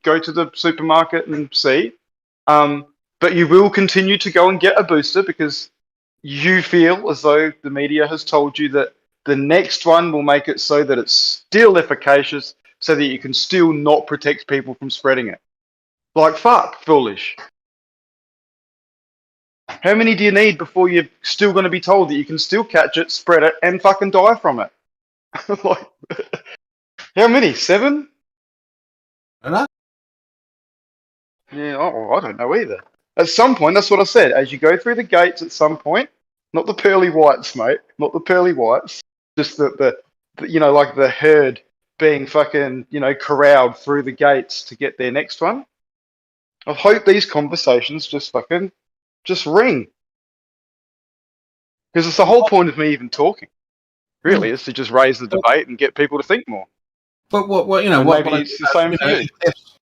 go to the supermarket and see. But you will continue to go and get a booster because you feel as though the media has told you that the next one will make it so that it's still efficacious, so that you can still not protect people from spreading it. Like, fuck, foolish. How many do you need before you're still going to be told that you can still catch it, spread it, and fucking die from it? Like, how many? 7? I don't know. Yeah, I don't know either. At some point, that's what I said. As you go through the gates, at some point, not the pearly whites, mate, not the pearly whites, just the you know, like the herd being fucking, you know, corralled through the gates to get their next one. I hope these conversations just fucking just ring. Because it's the whole point of me even talking, really, is to just raise the debate and get people to think more. But what you know, and what maybe it's the same for you.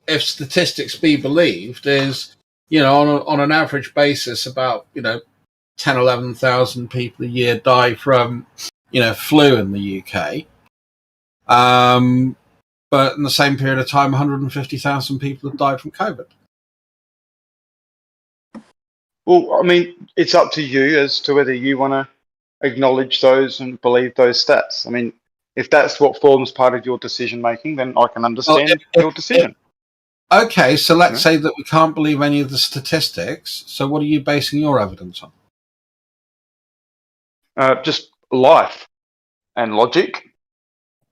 If statistics be believed, is, you know, on an average basis, about, you know, 10, 11,000 people a year die from, you know, flu in the UK. But in the same period of time, 150,000 people have died from COVID. Well, I mean, it's up to you as to whether you want to acknowledge those and believe those stats. I mean, if that's what forms part of your decision making, then I can understand your decision. Okay, so let's say that we can't believe any of the statistics. So what are you basing your evidence on? Just life and logic.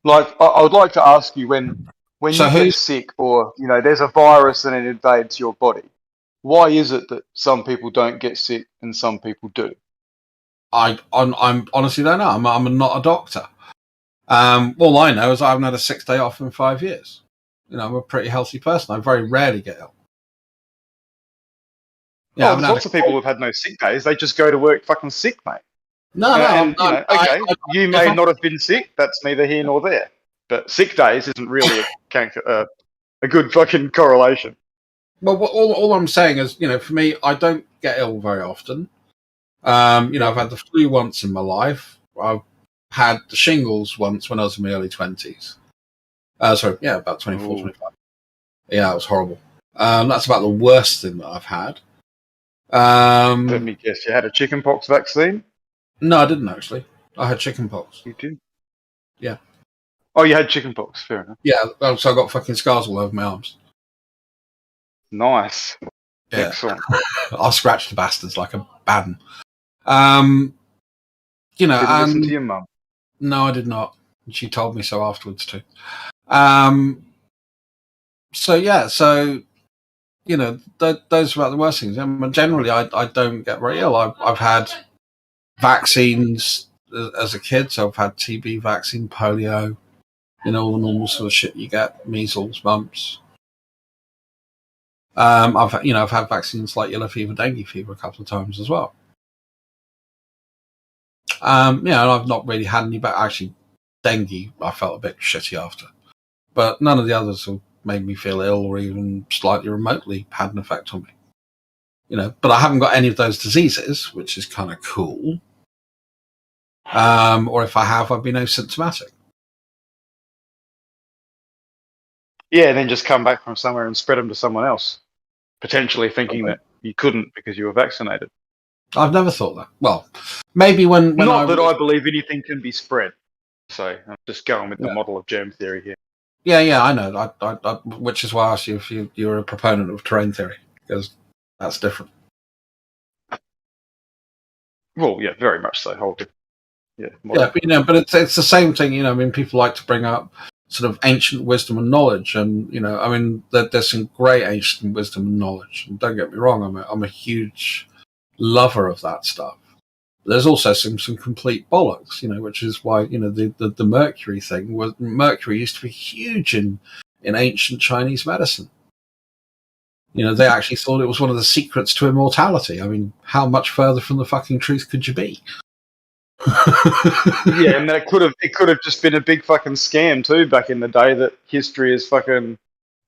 Like, I would like to ask you, when you get sick, or, you know, there's a virus and it invades your body, why is it that some people don't get sick and some people do? I'm honestly don't know. I'm not a doctor. All I know is I haven't had a 6 day off in 5 years. You know, I'm a pretty healthy person. I very rarely get ill. Yeah, there's lots of people who've had no sick days. They just go to work fucking sick, mate. You may not have been sick. That's neither here nor there. But sick days isn't really a good fucking correlation. Well, all I'm saying is, you know, for me, I don't get ill very often. You know, I've had the flu once in my life. I've had the shingles once when I was in my early 20s. About 24, 25. Yeah, it was horrible. That's about the worst thing that I've had. Let me guess, you had a chickenpox vaccine? No, I didn't actually. I had chickenpox. You did? Yeah. Oh, you had chickenpox, fair enough. Yeah, so I got fucking scars all over my arms. Nice. Yeah. Excellent. I scratched the bastards like a bad. You know, Didn't listen to your mum? No, I did not. She told me so afterwards too. So you know, those are about the worst things. I mean, generally, I don't get very ill. I've had vaccines as a kid, so I've had TB vaccine, polio, you know, all the normal sort of shit you get, measles, mumps. I've had vaccines like yellow fever, dengue fever a couple of times as well. And I've not really had any, but actually dengue I felt a bit shitty after. But none of the others have made me feel ill or even slightly remotely had an effect on me. You know, but I haven't got any of those diseases, which is kind of cool. Or if I have, I've been asymptomatic. Yeah, and then just come back from somewhere and spread them to someone else, potentially thinking that you couldn't because you were vaccinated. I've never thought that. Well, maybe when Not that I believe anything can be spread. So I'm just going with the model of germ theory here. Yeah, I know. I which is why I asked you if you're a proponent of terrain theory, because that's different. Well, yeah, very much so. Whole different. Yeah, but it's the same thing. You know, I mean, people like to bring up sort of ancient wisdom and knowledge, and you know, I mean, there's some great ancient wisdom and knowledge. And don't get me wrong, I'm a huge lover of that stuff. But there's also some complete bollocks, you know, which is why, you know, the mercury thing was. Mercury used to be huge in ancient Chinese medicine. You know, they actually thought it was one of the secrets to immortality. I mean, how much further from the fucking truth could you be? Yeah, and it could have just been a big fucking scam too back in the day that history is fucking,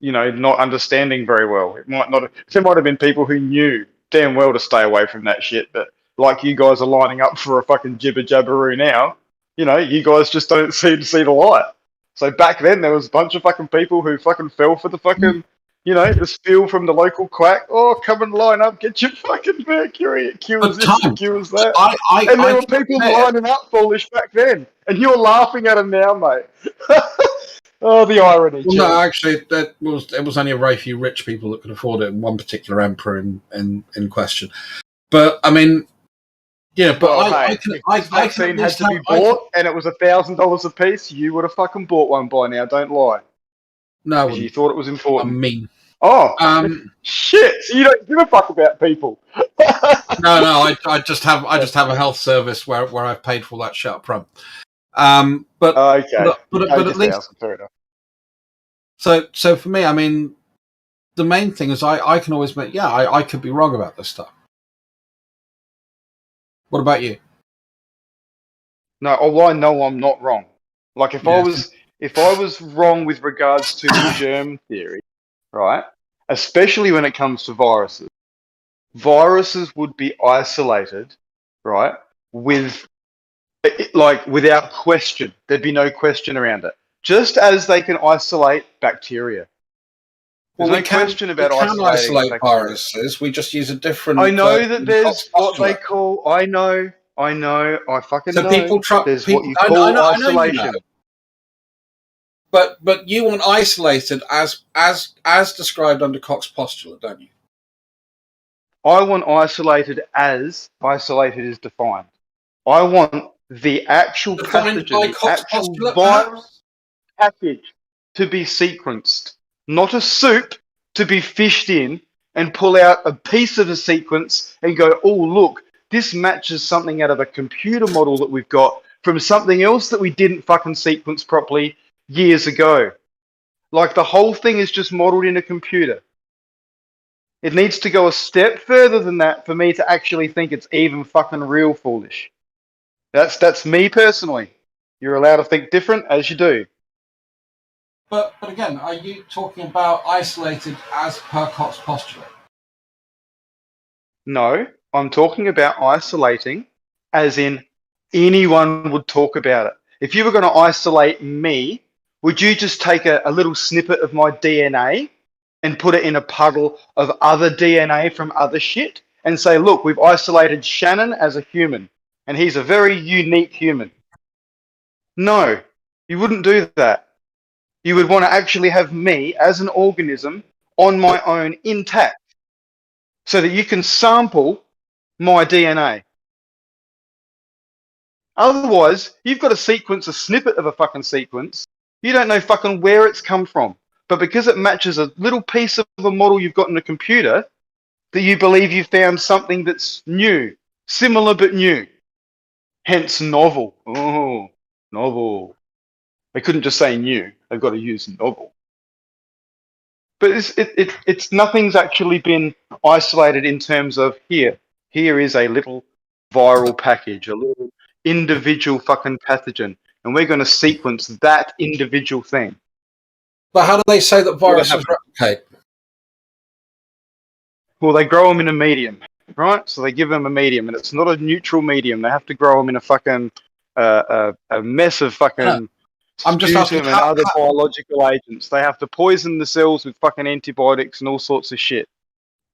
you know, not understanding very well. It might not. There might have been people who knew damn well to stay away from that shit, but like you guys are lining up for a fucking jibber jabberoo now, you know, you guys just don't seem to see the light. So back then there was a bunch of fucking people who fucking fell for the fucking, You know, the spiel from the local quack. Oh, come and line up, get your fucking mercury. It cures this, it cures that. And there were people lining up foolish back then, and you're laughing at them now, mate. Oh, the irony. Well, no, actually, it was only a very few rich people that could afford it, and one particular emperor in question. But I mean, yeah, but if vaccine had to be bought and it was $1,000 a piece, you would have fucking bought one by now. Don't lie. No, you thought it was important. I'm mean. Oh, shit! So you don't give a fuck about people. No, I just have a health service where I've paid for all that shit up front. But okay, but at least fair enough. So for me, I mean, the main thing is I can always make I could be wrong about this stuff. What about you? No, I know I'm not wrong. Like if I was wrong with regards to germ theory, right? Especially when it comes to viruses. Viruses would be isolated, right? Without question. There'd be no question around it. Just as they can isolate bacteria. There's no question about isolating viruses. We just use a different. I know that there's what they call. I know. I fucking know. There's what you call isolation. I know. But you want isolated as described under Koch's postulate, don't you? I want isolated as isolated is defined. I want the actual pathogen, the actual virus package to be sequenced, not a soup to be fished in and pull out a piece of a sequence and go, oh, look, this matches something out of a computer model that we've got from something else that we didn't fucking sequence properly years ago. Like the whole thing is just modeled in a computer. It needs to go a step further than that for me to actually think it's even fucking real foolish. That's me personally. You're allowed to think different as you do. But again, are you talking about isolated as per Koch's postulate? No, I'm talking about isolating as in anyone would talk about it. If you were going to isolate me, would you just take a little snippet of my DNA and put it in a puddle of other DNA from other shit and say, look, we've isolated Shannon as a human and he's a very unique human? No, you wouldn't do that. You would want to actually have me as an organism on my own intact so that you can sample my DNA. Otherwise, you've got to sequence a snippet of a fucking sequence. You don't know fucking where it's come from. But because it matches a little piece of a model you've got in a computer, that you believe you found something that's new, similar but new. Hence novel. Oh, novel. They couldn't just say new. They've got to use novel. But it's nothing's actually been isolated in terms of here is a little viral package, a little individual fucking pathogen, and we're going to sequence that individual thing. But how do they say that viruses replicate? Well, they grow them in a medium, right? So they give them a medium, and it's not a neutral medium. They have to grow them in a fucking a mess of fucking I'm just asking and other biological agents. They have to poison the cells with fucking antibiotics and all sorts of shit.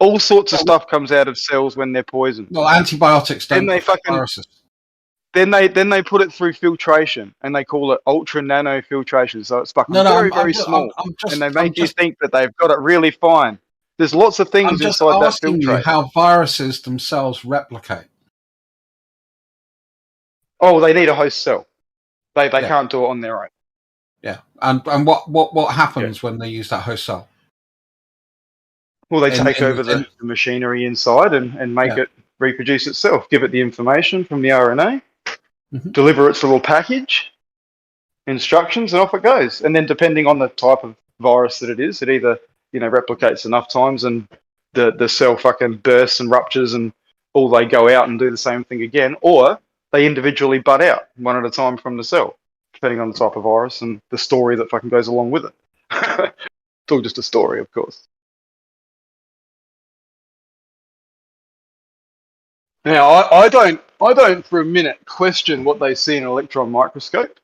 All sorts of stuff comes out of cells when they're poisoned. Well, antibiotics don't viruses. Then they put it through filtration, and they call it ultra nano filtration. So it's fucking very small, and they make you think that they've got it really fine. There's lots of things inside that filtration. I'm just asking you how viruses themselves replicate. Oh, they need a host cell. They can't do it on their own. Yeah, and what happens when they use that host cell? Well, they take over the machinery inside and make it reproduce itself. Give it the information from the RNA. Deliver its little package, instructions, and off it goes. And then depending on the type of virus that it is, it either replicates enough times and the cell fucking bursts and ruptures and all they go out and do the same thing again, or they individually butt out one at a time from the cell, depending on the type of virus and the story that fucking goes along with it. It's all just a story, of course. Now, I don't for a minute question what they see in an electron microscope,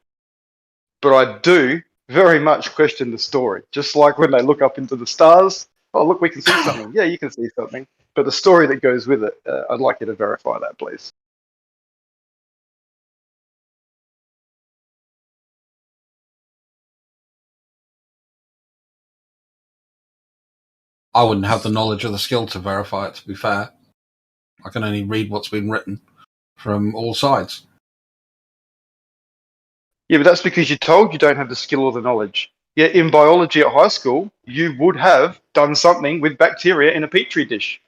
but I do very much question the story. Just like when they look up into the stars oh, look, we can see something. Yeah, you can see something. But the story that goes with it, I'd like you to verify that, please. I wouldn't have the knowledge or the skill to verify it, to be fair. I can only read what's been written from all sides. Yeah, but that's because you're told you don't have the skill or the knowledge. Yet in biology at high school, you would have done something with bacteria in a petri dish.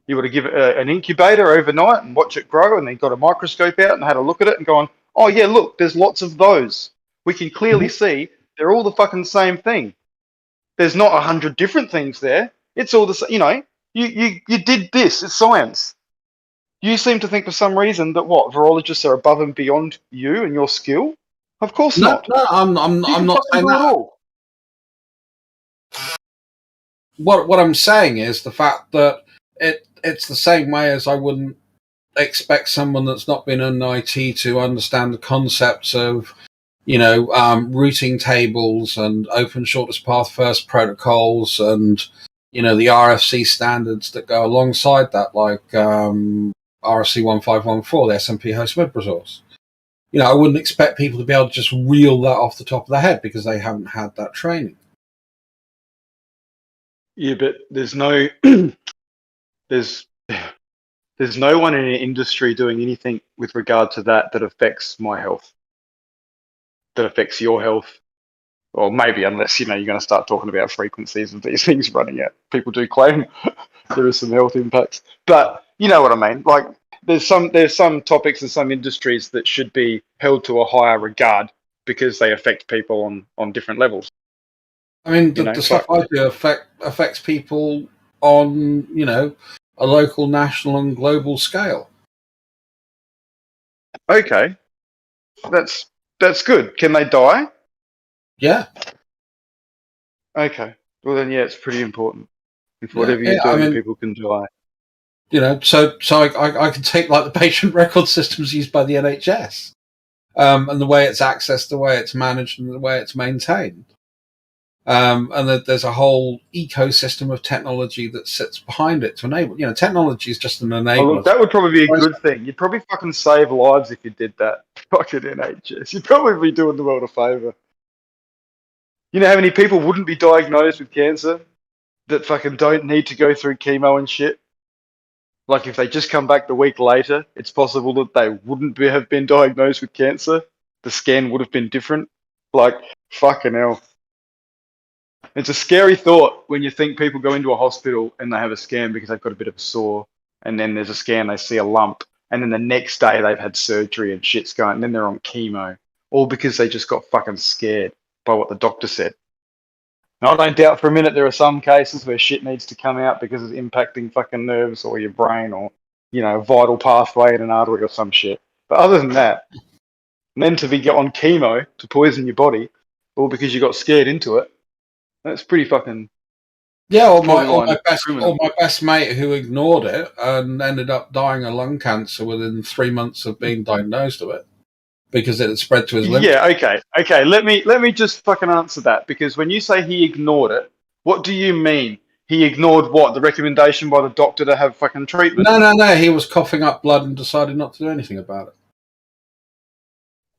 You would have given it an incubator overnight and watch it grow, and then got a microscope out and had a look at it and gone, oh yeah, look, there's lots of those. We can clearly see they're all the fucking same thing. There's not 100 different things there. It's all the same. You know, you did this. It's science. You seem to think for some reason that what virologists are above and beyond you and your skill. Of course not. No, I'm not saying do it that. all. What I'm saying is the fact that it's the same way as I wouldn't expect someone that's not been in IT to understand the concepts of, routing tables and open shortest path first protocols and, the RFC standards that go alongside that, like RFC 1514, the SMP host web resource. I wouldn't expect people to be able to just reel that off the top of their head because they haven't had that training. Yeah, but there's no there's no one in an industry doing anything with regard to that affects my health, that affects your health, or maybe unless you're going to start talking about frequencies of these things running out. People do claim there is some health impacts, but you know what I mean. Like there's some topics and some industries that should be held to a higher regard because they affect people on different levels. I mean, the stuff I do affects people on, a local, national, and global scale. Okay, that's good. Can they die? Yeah. Okay. Well then, yeah, it's pretty important. If whatever you're doing, people can die. So I can take like the patient record systems used by the NHS, and the way it's accessed, the way it's managed, and the way it's maintained. And that there's a whole ecosystem of technology that sits behind it to enable. Technology is just an enabler. Oh, look, that would probably be a good thing. You'd probably fucking save lives if you did that. Fucking NHS. You'd probably be doing the world a favour. You know how many people wouldn't be diagnosed with cancer that fucking don't need to go through chemo and shit? Like if they just come back the week later, it's possible that they wouldn't have been diagnosed with cancer. The scan would have been different. Like, fucking hell. It's a scary thought when you think people go into a hospital and they have a scan because they've got a bit of a sore, and then there's a scan, they see a lump, and then the next day they've had surgery and shit's going, and then they're on chemo, all because they just got fucking scared by what the doctor said. Now, I don't doubt for a minute there are some cases where shit needs to come out because it's impacting fucking nerves or your brain or, a vital pathway in an artery or some shit. But other than that, and then to be on chemo to poison your body, all because you got scared into it, that's pretty fucking... Yeah, or my best mate who ignored it and ended up dying of lung cancer within 3 months of being diagnosed with it because it had spread to his lymph. Yeah, okay. Let me just fucking answer that, because when you say he ignored it, what do you mean? He ignored what? The recommendation by the doctor to have fucking treatment? No. He was coughing up blood and decided not to do anything about it.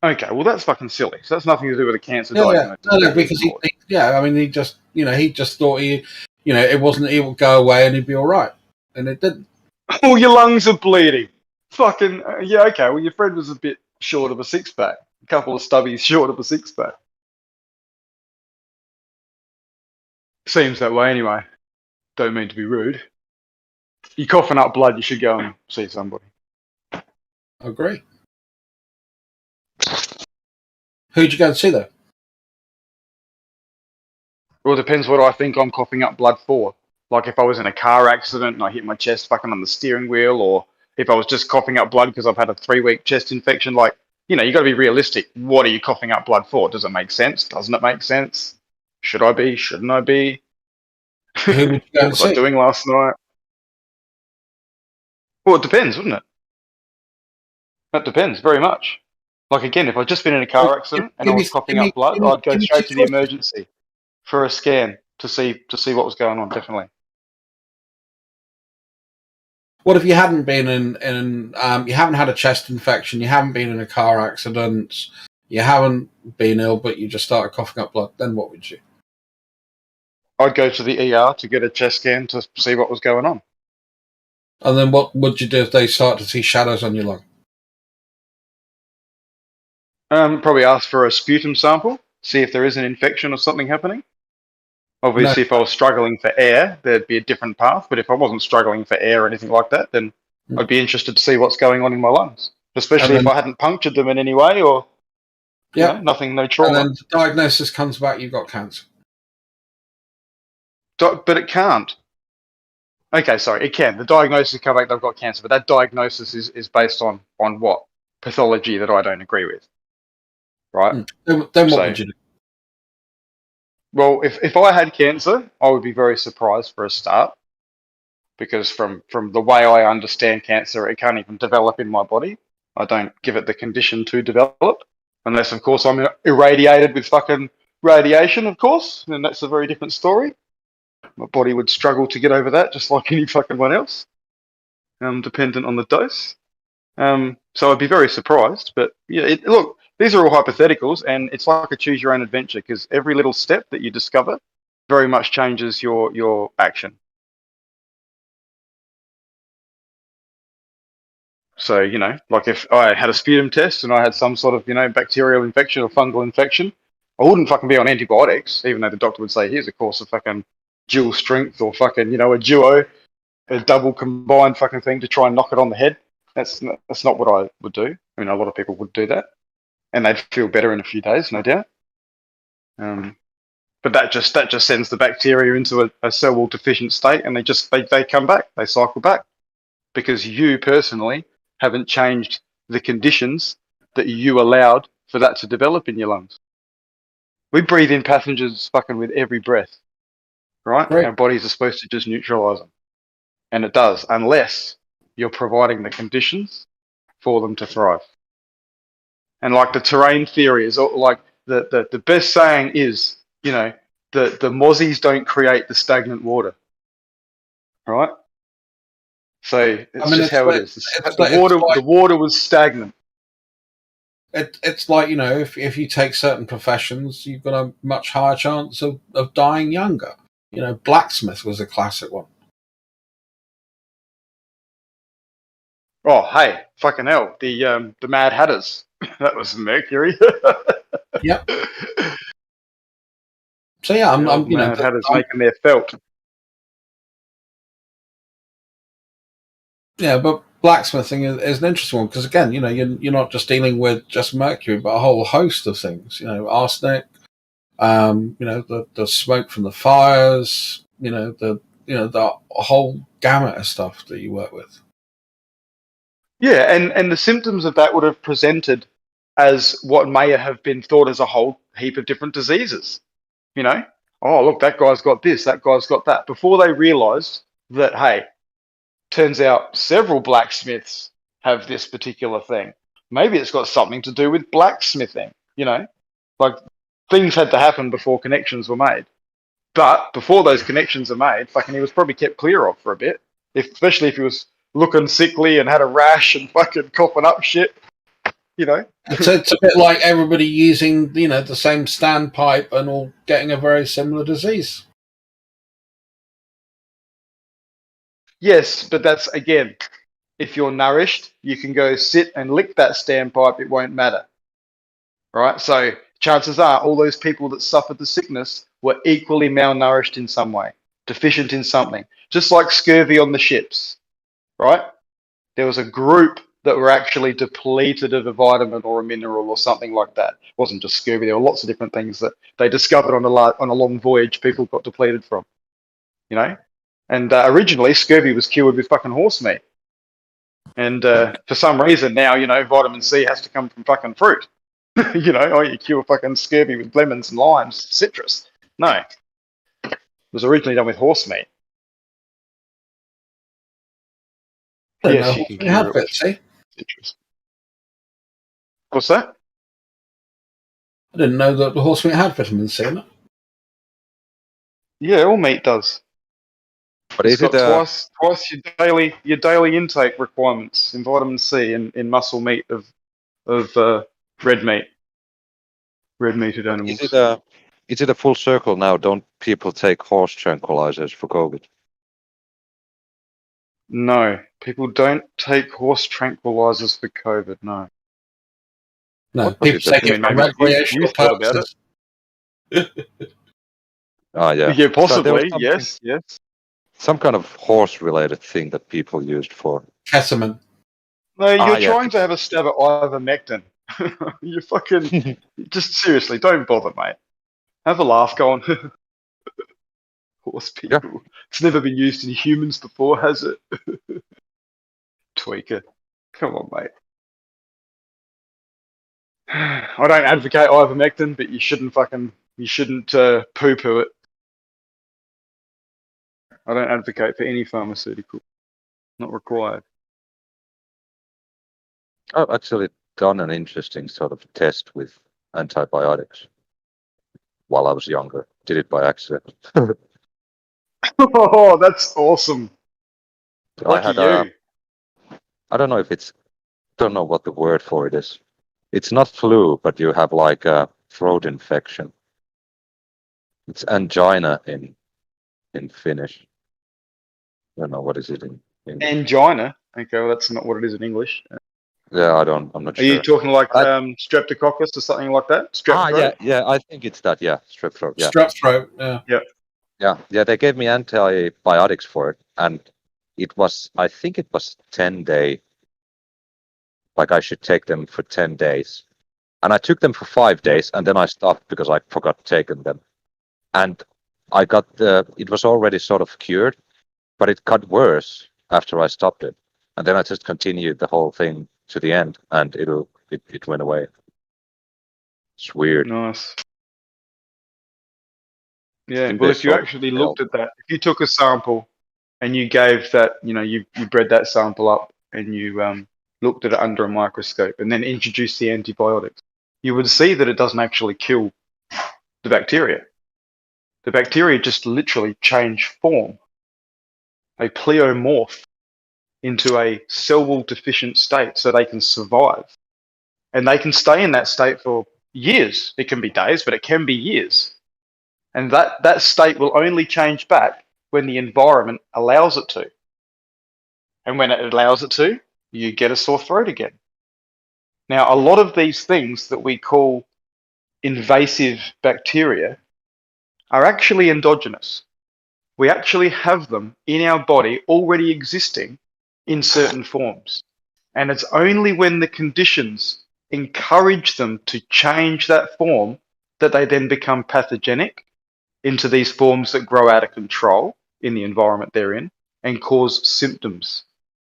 Okay, well that's fucking silly. So that's nothing to do with a cancer diagnosis. No, because he just thought it would go away and he'd be all right, and it didn't. Oh, your lungs are bleeding. Fucking yeah. Okay, well your friend was a bit short of a six-pack. A couple of stubbies short of a six-pack. Seems that way anyway. Don't mean to be rude. You're coughing up blood, you should go and see somebody. I agree. Who'd you go and see though? Well, it depends what I think I'm coughing up blood for. Like if I was in a car accident and I hit my chest fucking on the steering wheel, or if I was just coughing up blood because I've had a 3-week chest infection, like, you got to be realistic. What are you coughing up blood for? Does it make sense? Doesn't it make sense? Should I be? Shouldn't I be? Who would you go What was I doing last night? Well, it depends, wouldn't it? That depends very much. Like again, if I'd just been in a car accident and I was coughing up blood, I'd go straight to the emergency for a scan. to see what was going on. Definitely. What if you hadn't been you haven't had a chest infection, you haven't been in a car accident, you haven't been ill, but you just started coughing up blood? Then what would you? I'd go to the ER to get a chest scan to see what was going on. And then what would you do if they start to see shadows on your lung? Probably ask for a sputum sample, see if there is an infection or something happening. Obviously, if I was struggling for air, there'd be a different path. But if I wasn't struggling for air or anything like that, then I'd be interested to see what's going on in my lungs, especially if I hadn't punctured them in any way or you know, nothing, no trauma. And then the diagnosis comes back, you've got cancer. But it can't. Okay, sorry, it can. The diagnosis come back, they've got cancer, but that diagnosis is based on what? Pathology that I don't agree with. Right? Then what would you do? Well, if I had cancer, I would be very surprised for a start, because from the way I understand cancer, it can't even develop in my body. I don't give it the condition to develop, unless, of course, I'm irradiated with fucking radiation, of course, then that's a very different story. My body would struggle to get over that, just like any fucking one else, dependent on the dose. So I'd be very surprised, but yeah, look, these are all hypotheticals, and it's like a choose your own adventure, because every little step that you discover very much changes your action. So, you know, like if I had a sputum test and I had some sort of, you know, bacterial infection or fungal infection, I wouldn't fucking be on antibiotics, even though the doctor would say, here's a course of fucking dual strength or fucking, you know, a double combined fucking thing to try and knock it on the head. That's not what I would do. I mean, a lot of people would do that, and they'd feel better in a few days, no doubt. But that just sends the bacteria into a cell wall deficient state, and they come back, they cycle back, because you personally haven't changed the conditions that you allowed for that to develop in your lungs. We breathe in pathogens fucking with every breath, right? Our bodies are supposed to just neutralize them, and it does, unless you're providing the conditions for them to thrive. And like the terrain theory is like the best saying is, you know, the mozzies don't create the stagnant water, right? So it's just how it is. The water was stagnant. It's like, you know, if you take certain professions, you've got a much higher chance of dying younger. You know, blacksmith was a classic one. Oh, hey, fucking hell, the Mad Hatters. That was Mercury. Yep. So yeah, I'm you know, Mad Hatters making their felt. Yeah, but blacksmithing is an interesting one, because again, you know, you're not just dealing with just mercury, but a whole host of things. You know, arsenic. You know, the smoke from the fires. You know, the whole gamut of stuff that you work with. Yeah, and the symptoms of that would have presented as what may have been thought as a whole heap of different diseases. You know, oh, look, that guy's got this, that guy's got that. Before they realised that, hey, turns out several blacksmiths have this particular thing. Maybe it's got something to do with blacksmithing, you know? Like, things had to happen before connections were made. But before those connections are made, fucking he was probably kept clear of for a bit. Especially if he was looking sickly and had a rash and fucking coughing up shit, you know? It's a bit like everybody using, you know, the same standpipe and all getting a very similar disease. Yes, but that's, again, if you're nourished, you can go sit and lick that standpipe, it won't matter. Right? So chances are all those people that suffered the sickness were equally malnourished in some way, deficient in something. Just like scurvy on the ships, right? There was a group that were actually depleted of a vitamin or a mineral or something like that. It wasn't just scurvy. There were lots of different things that they discovered on a long voyage people got depleted from, you know? And originally, scurvy was cured with fucking horse meat. And for some reason now, you know, vitamin C has to come from fucking fruit. You know, oh, you cure fucking scurvy with lemons and limes, citrus. No. It was originally done with horse meat. Yes, you can cure it with citrus. What's that? I didn't know that the horse meat had vitamin C in it. Yeah, all meat does. But It's is it got twice your daily intake requirements in vitamin C in muscle meat of red meated animals. is it a full circle now? Don't people take horse tranquilizers for COVID? No, people don't take horse tranquilizers for COVID. No. No, What was people it that take I it mean, for maybe you recreational thought about it. purposes. Ah, yeah. Yeah, So there was possibly. something, Yes. some kind of horse-related thing that people used for. Ketamine. No, you're Yeah. trying to have a stab at ivermectin. You fucking just seriously don't bother, mate. Have a laugh, going. Horse Yeah. people. It's never been used in humans before, has it? Tweaker. Come on, mate. I don't advocate ivermectin, but you shouldn't poo-poo it. I don't advocate for any pharmaceutical. Not required. I've actually done an interesting sort of test with antibiotics while I was younger. Did it by accident. Oh, that's awesome. I Lucky had you. I don't know if it's, don't know what the word for it is. It's not flu, but you have like a throat infection. It's angina in Finnish. I don't know what is it in English. Angina. Okay, well, that's not what it is in English. Yeah, I'm not Are you sure. talking like I- streptococcus or something like that? Strep throat? yeah, I think it's that. Yeah, strep throat. Yeah, Strep throat. Yeah. yeah. They gave me antibiotics for it, and I think it was 10-day. Like I should take them for 10 days, and I took them for 5 days, and then I stopped because I forgot taking them, and I got it was already sort of cured, but it got worse after I stopped it, and then I just continued the whole thing to the end, and it went away. It's weird. Nice. I Yeah. think Well, they if you sort of actually help. looked at that, if you took a sample and you gave that, you bred that sample up and you looked at it under a microscope and then introduced the antibiotics, you would see that it doesn't actually kill the bacteria. The bacteria just literally change form. They pleomorph into a cell wall deficient state so they can survive. And they can stay in that state for years. It can be days, but it can be years. And that state will only change back when the environment allows it to. And when it allows it to, you get a sore throat again. Now, a lot of these things that we call invasive bacteria are actually endogenous. We actually have them in our body already existing in certain forms. And it's only when the conditions encourage them to change that form that they then become pathogenic into these forms that grow out of control in the environment they're in and cause symptoms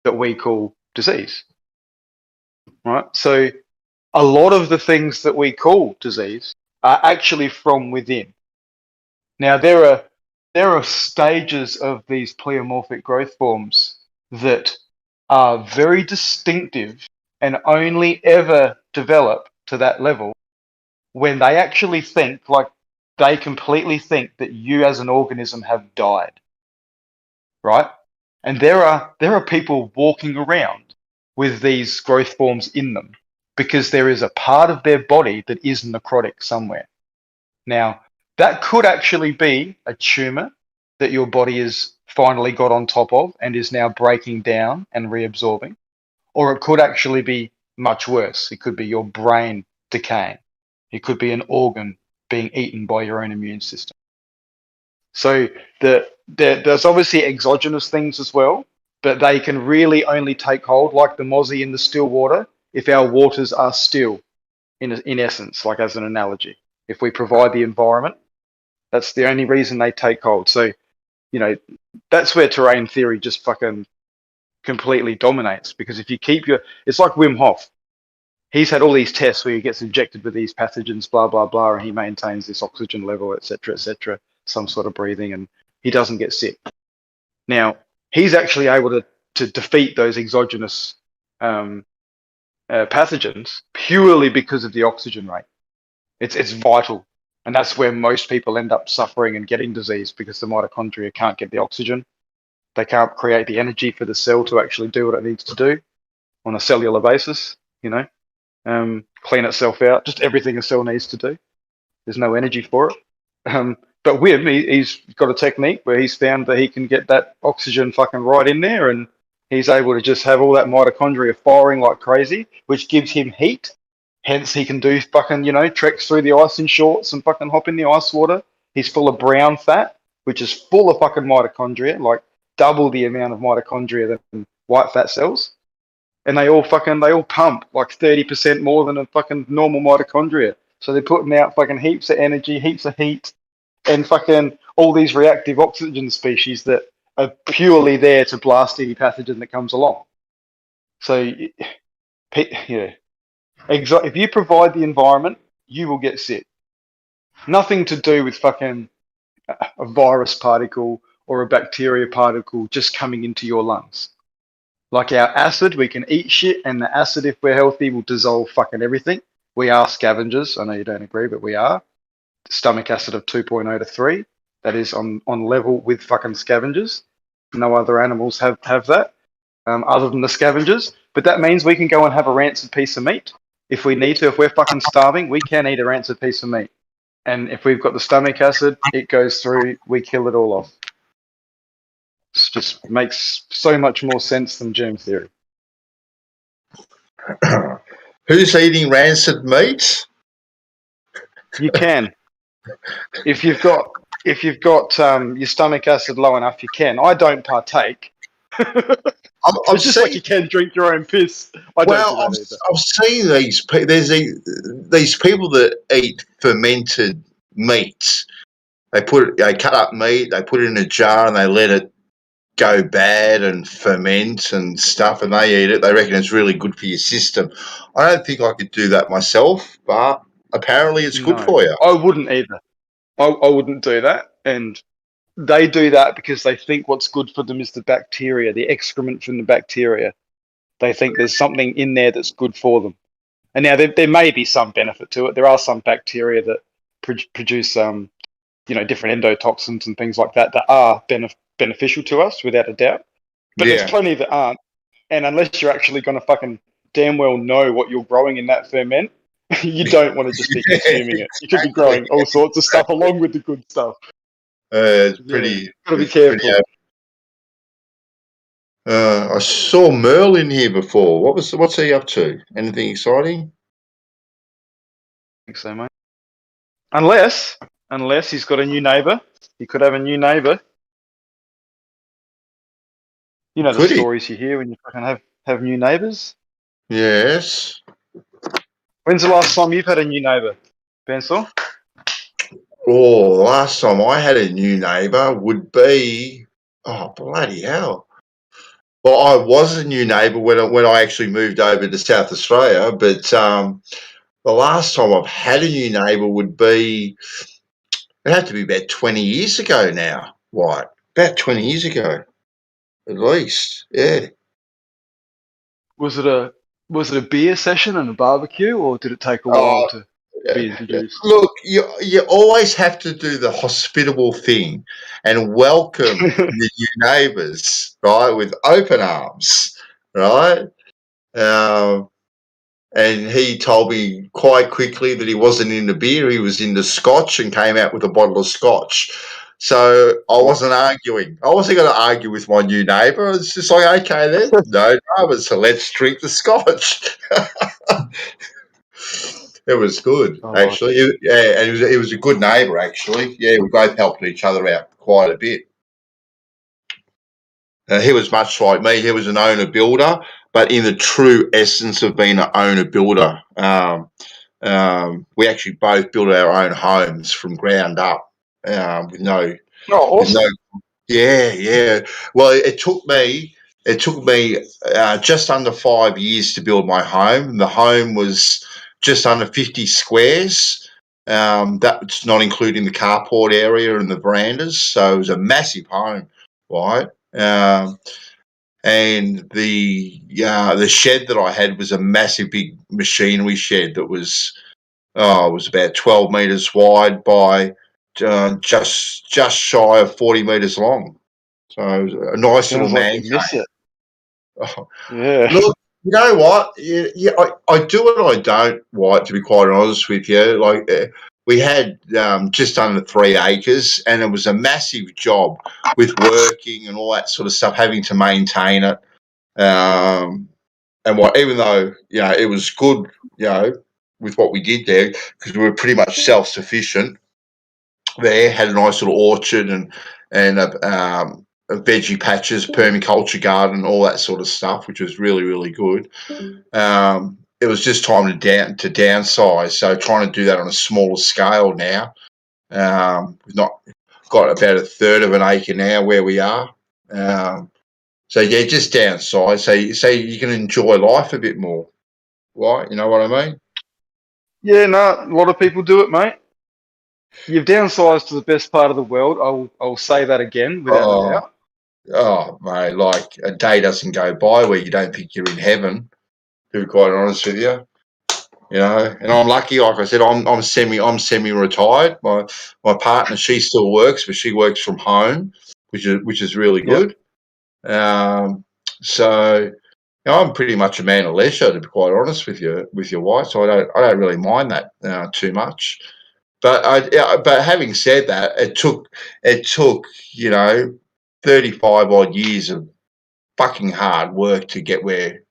that we call disease. Right? So a lot of the things that we call disease are actually from within. Now there are stages of these pleomorphic growth forms that are very distinctive and only ever develop to that level when they actually think, like they completely think that you as an organism have died. Right? And there are people walking around with these growth forms in them because there is a part of their body that is necrotic somewhere. Now, that could actually be a tumor that your body has finally got on top of and is now breaking down and reabsorbing. Or it could actually be much worse. It could be your brain decaying. It could be an organ being eaten by your own immune system. So there's obviously exogenous things as well, but they can really only take hold, like the mozzie in the still water, if our waters are still, in essence, like as an analogy. If we provide the environment, that's the only reason they take hold. So, that's where terrain theory just fucking completely dominates, because if you keep it's like Wim Hof. He's had all these tests where he gets injected with these pathogens, blah, blah, blah, and he maintains this oxygen level, etc., some sort of breathing, and he doesn't get sick. Now, he's actually able to defeat those exogenous pathogens purely because of the oxygen rate. It's vital And that's where most people end up suffering and getting disease, because the mitochondria can't get the oxygen. They can't create the energy for the cell to actually do what it needs to do on a cellular basis, clean itself out, just everything a cell needs to do. There's no energy for it. But with him, he's got a technique where he's found that he can get that oxygen fucking right in there, and he's able to just have all that mitochondria firing like crazy, which gives him heat. Hence, he can do fucking, treks through the ice in shorts and fucking hop in the ice water. He's full of brown fat, which is full of fucking mitochondria, like double the amount of mitochondria than white fat cells. And they all pump like 30% more than a fucking normal mitochondria. So they're putting out fucking heaps of energy, heaps of heat, and fucking all these reactive oxygen species that are purely there to blast any pathogen that comes along. So, yeah. If you provide the environment, you will get sick. Nothing to do with fucking a virus particle or a bacteria particle just coming into your lungs. Like our acid, we can eat shit, and the acid, if we're healthy, will dissolve fucking everything. We are scavengers. I know you don't agree, but we are. Stomach acid of 2.0 to 3. That is on level with fucking scavengers. No other animals have that other than the scavengers. But that means we can go and have a rancid piece of meat. If we need to, if we're fucking starving, we can eat a rancid piece of meat. And if we've got the stomach acid, it goes through, we kill it all off. It just makes so much more sense than germ theory. Who's eating rancid meat? You can. If you've got your stomach acid low enough, you can. I don't partake. It's just like you can drink your own piss. I don't do that either. I've seen there's these people that eat fermented meats. They cut up meat, they put it in a jar, and they let it go bad and ferment and stuff, and they eat it. They reckon it's really good for your system. I don't think I could do that myself, but apparently it's good for you. I wouldn't either. I wouldn't do that. And they do that because they think what's good for them is the bacteria, the excrement from the bacteria. They think there's something in there that's good for them. And now there may be some benefit to it. There are some bacteria that produce different endotoxins and things like that are beneficial to us, without a doubt. But there's plenty that aren't. And unless you're actually going to fucking damn well know what you're growing in that ferment, you don't want to just be consuming it. You could be growing all sorts of stuff along with the good stuff. It's pretty. Gotta be careful. I saw Merle in here before. What's he up to? Anything exciting? I think so, mate. Unless he's got a new neighbour. He could have a new neighbour. You know the stories you hear when you fucking have new neighbours? Yes. When's the last time you've had a new neighbour, Pencil? Oh, the last time I had a new neighbour would be... Oh, bloody hell. Well, I was a new neighbour when I actually moved over to South Australia, but the last time I've had a new neighbour would be... It'd have to be about 20 years ago now, White. About 20 years ago, at least, yeah. Was it a beer session and a barbecue, or did it take a while to be introduced? Look, you always have to do the hospitable thing and welcome your new neighbours, right, with open arms, right? And he told me quite quickly that he wasn't into beer, he was into scotch, and came out with a bottle of scotch. So I wasn't arguing. I wasn't going to argue with my new neighbour. It's just like, okay then, no drama, so let's drink the scotch. It was good, actually. And it was a good neighbour, actually. Yeah, we both helped each other out quite a bit. He was much like me. He was an owner-builder, but in the true essence of being an owner-builder. We actually both built our own homes from ground up with no... Oh, awesome. Yeah. Well, it took me just under 5 years to build my home. The home was just under 50 squares. That's not including the carport area and the verandas. So it was a massive home, right? And the shed that I had was a massive, big machinery shed that was it was about 12 metres wide by just shy of 40 metres long. So it was a nice little Sounds like man you miss cave. it. Oh, Yeah. look, you know what? Yeah, I do it. I don't. White, to be quite honest with you, like we had just under 3 acres, and it was a massive job with working and all that sort of stuff, having to maintain it. And even though it was good, with what we did there, because we were pretty much self-sufficient. There had a nice little orchard and a veggie patches, permaculture garden, all that sort of stuff, which was really, really good. It was just time to downsize. So trying to do that on a smaller scale now. We've not got about a third of an acre now where we are. So yeah, just downsize so you can enjoy life a bit more. Right? You know what I mean? Yeah, no, a lot of people do it, mate. You've downsized to the best part of the world. I'll say that again, without a Oh, doubt. mate, like a day doesn't go by where you don't think you're in heaven. To be quite honest with you. And I'm lucky. Like I said, I'm semi-retired. My partner, she still works, but she works from home, which is really Yep. good. So I'm pretty much a man of leisure, to be quite honest with you, with your wife. So I don't really mind that too much. But but having said that, it took 35 odd years of fucking hard work to get where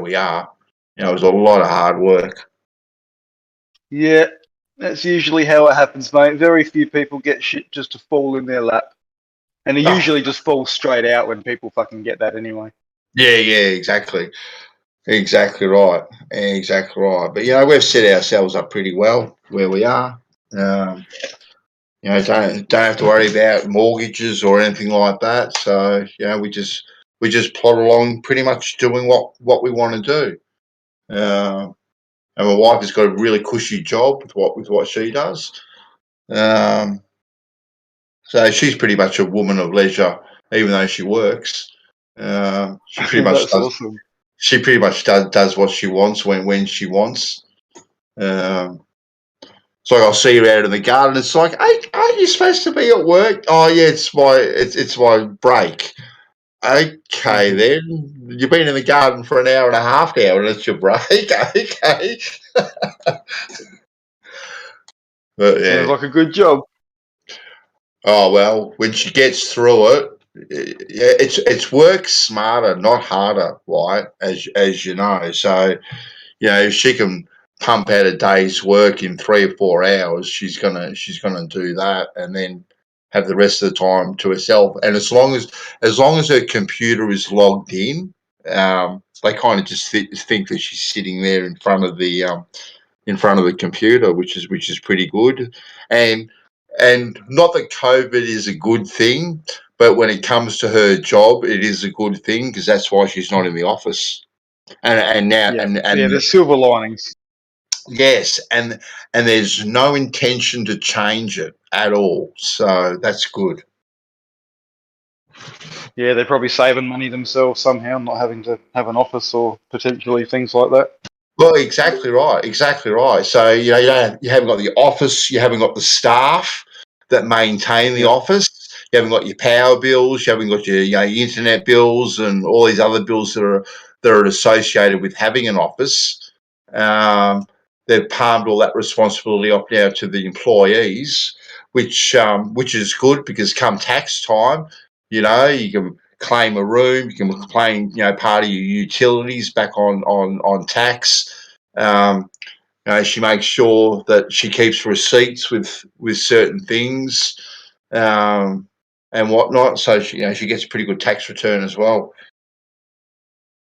we are. It was a lot of hard work. Yeah, that's usually how it happens, mate. Very few people get shit just to fall in their lap. And it Oh, usually just falls straight out when people fucking get that anyway. yeah, exactly. Exactly right. Exactly right. But we've set ourselves up pretty well where we are. Don't have to worry about mortgages or anything like that. So, we just plod along pretty much doing what we want to do. And my wife has got a really cushy job with what she does. So she's pretty much a woman of leisure, even though she works. She pretty much That's does. awesome. She pretty much does what she wants when she wants. It's like I'll see her out in the garden. It's like, hey, aren't you supposed to be at work? Oh yeah, it's my break. Okay, then you've been in the garden for an hour and a half now, and it's your break. Okay. But yeah. Sounds like a good job. Oh well, when she gets through it, it's work smarter, not harder, right? As you know, so if she can pump out a day's work in 3 or 4 hours, she's gonna do that, and then have the rest of the time to herself. And as long as her computer is logged in, they kind of just think that she's sitting there in front of the computer, which is pretty good. And not that COVID is a good thing, but when it comes to her job, it is a good thing because that's why she's not in the office. And now Yeah. and Yeah, there's silver linings. yes, and there's no intention to change it at all. So that's good. Yeah, they're probably saving money themselves somehow, not having to have an office or potentially things like that. Well, exactly right, exactly right. So you haven't got the office, you haven't got the staff that maintain the Yeah. office, you haven't got your power bills, you haven't got your internet bills and all these other bills that are associated with having an office. They've palmed all that responsibility off now to the employees, which is good because come tax time, you can claim a room, you can claim part of your utilities back on tax. She makes sure that she keeps receipts with certain things and whatnot, so she gets a pretty good tax return as well.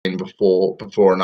Before another.